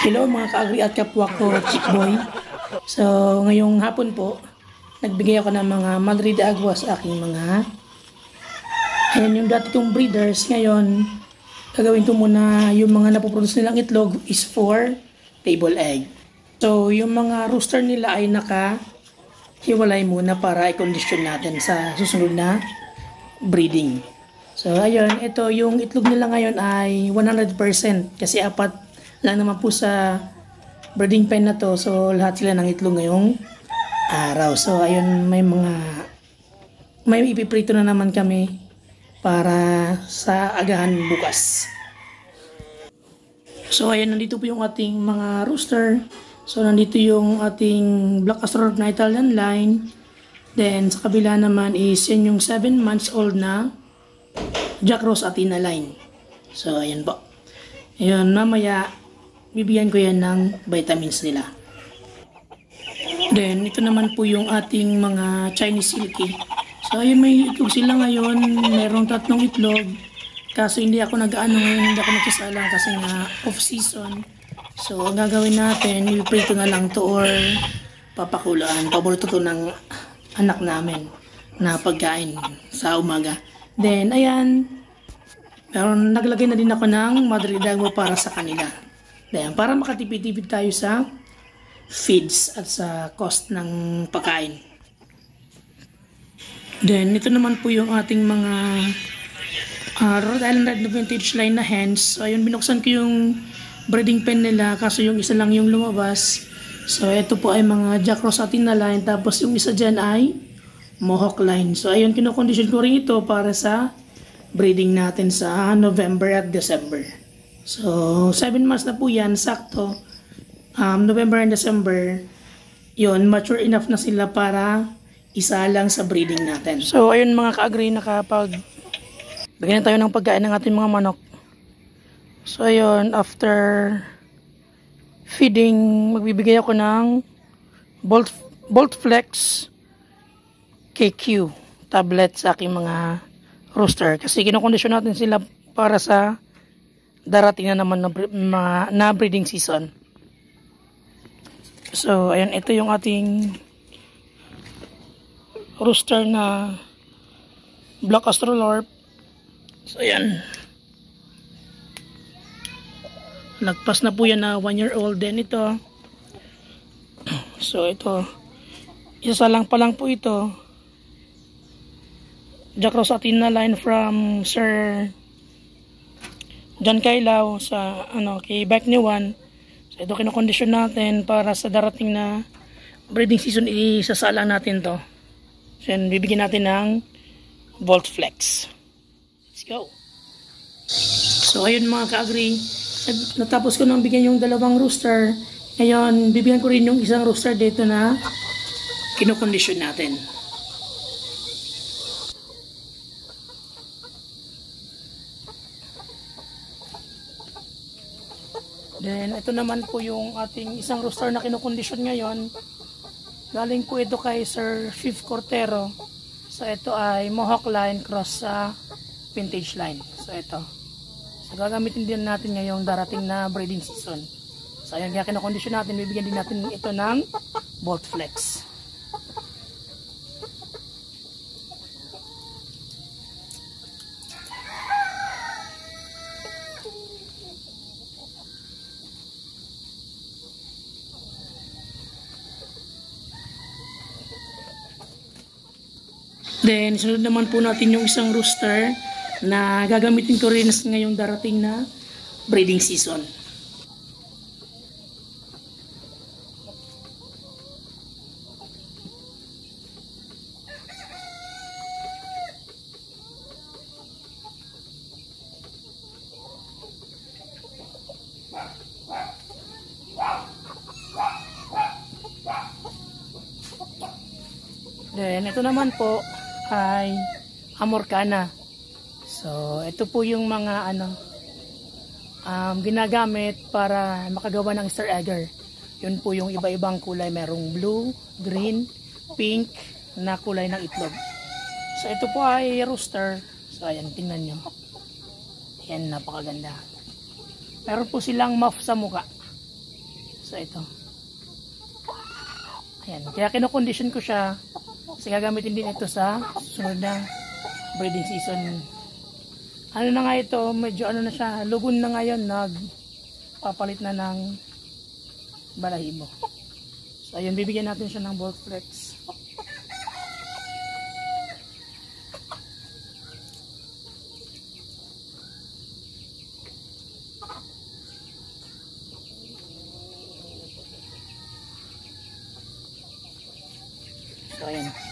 Hello mga ka-agri at kapwa ko, Chick Boy. So, ngayong hapon po, nagbigay ako ng mga Madrid de Agua sa aking mga... Ayan yung dati kong breeders. Ngayon, gagawin ko muna yung mga napoproduce nilang itlog is for table egg. So, yung mga rooster nila ay naka-hiwalay muna para i-condition natin sa susunod na breeding. So, ayun, ito yung itlog nila ngayon ay 100% kasi apat lang naman po sa breeding pen na to. So lahat sila ng itlog ngayong araw. So ayun, may ipiprito na naman kami para sa agahan bukas. So ayun, nandito po yung ating mga rooster. So nandito yung ating Black Astronaut na Italian line. Then sa kabila naman is yan yung 7 months old na Jack Rose Athena line. So ayun po. Ayun, mamaya bibigyan ko yan ng vitamins nila. Then, ito naman po yung ating mga Chinese Silky. So, ayun, may itlog sila ngayon. Merong 3 itlog. Kaso hindi ako nag-ano ngayon, hindi ako nagsasalang kasi nga off-season. So, ang gagawin natin, ipiprito na lang to or papakulaan. Paborito to ng anak namin na pagkain sa umaga. Then, ayan, meron, naglagay na din ako ng Madrid de Agua para sa kanila. Then, para makatipid-tipid tayo sa feeds at sa cost ng pagkain. Then, ito naman po yung ating mga Rhode Island Red Vintage line na hens. So, ayun, binuksan ko yung breeding pen nila kaso yung isa lang yung lumabas. So, ito po ay mga Jack Rose Athena line. Tapos, yung isa dyan ay Mohawk line. So, ayun, kinokondisyon ko rin ito para sa breeding natin sa November at December. So, 7 months na po yan, sakto. November and December, yun, mature enough na sila para isa lang sa breeding natin. So, ayun mga ka-agri, bigyan tayo ng pagkain ng ating mga manok. So, ayun, after feeding, magbibigay ako ng Bolt Flex KQ tablet sa aking mga rooster. Kasi kinokondisyon natin sila para sa darating na naman na breeding season. So, ayan, ito yung ating rooster na Black Astrolorp. So, ayan. Lagpas na po yan na 1 year old din ito. So, ito. Isa lang pa lang po ito. Jack Rose Athena line from Sir John Kailao sa kay Back New One. So ito kinokondisyon natin para sa darating na breeding season, isasalang natin to. So yan, bibigyan natin ng Volt Flex. Let's go. So ayun mga ka-agri, natapos ko nang bigyan yung 2 rooster. Ngayon bibigyan ko rin yung isang rooster dito na kinokondisyon natin. Then, ito naman po yung ating isang rooster na kinokondisyon ngayon. Galing po ito kay Sir Fifth Cortero. So, ito ay Mohawk line cross sa vintage line. So, ito. So, gagamitin din natin ngayong darating na breeding season. So, ayan, kaya kinokondisyon natin. Bibigyan din natin ito ng Bolt Flex. Then, sunod naman po natin yung isang rooster na gagamitin ko rin ngayong darating na breeding season. Then, ito naman po ay Amorcana. So, ito po yung mga ginagamit para makagawa ng Easter egger. Yun po yung iba-ibang kulay. Merong blue, green, pink na kulay ng itlog. So, ito po ay rooster. So, ayan, tingnan nyo. Ayan, napakaganda. Meron po silang muff sa mukha. So ito. Ayan. Kaya kinokondisyon ko siya kasi gagamitin din ito sa sunod na breeding season. Ano na nga ito, medyo ano na siya, lugon na ngayon, nagpapalit na ng balahibo. So ayun, bibigyan natin siya ng bulk flex. So ayan.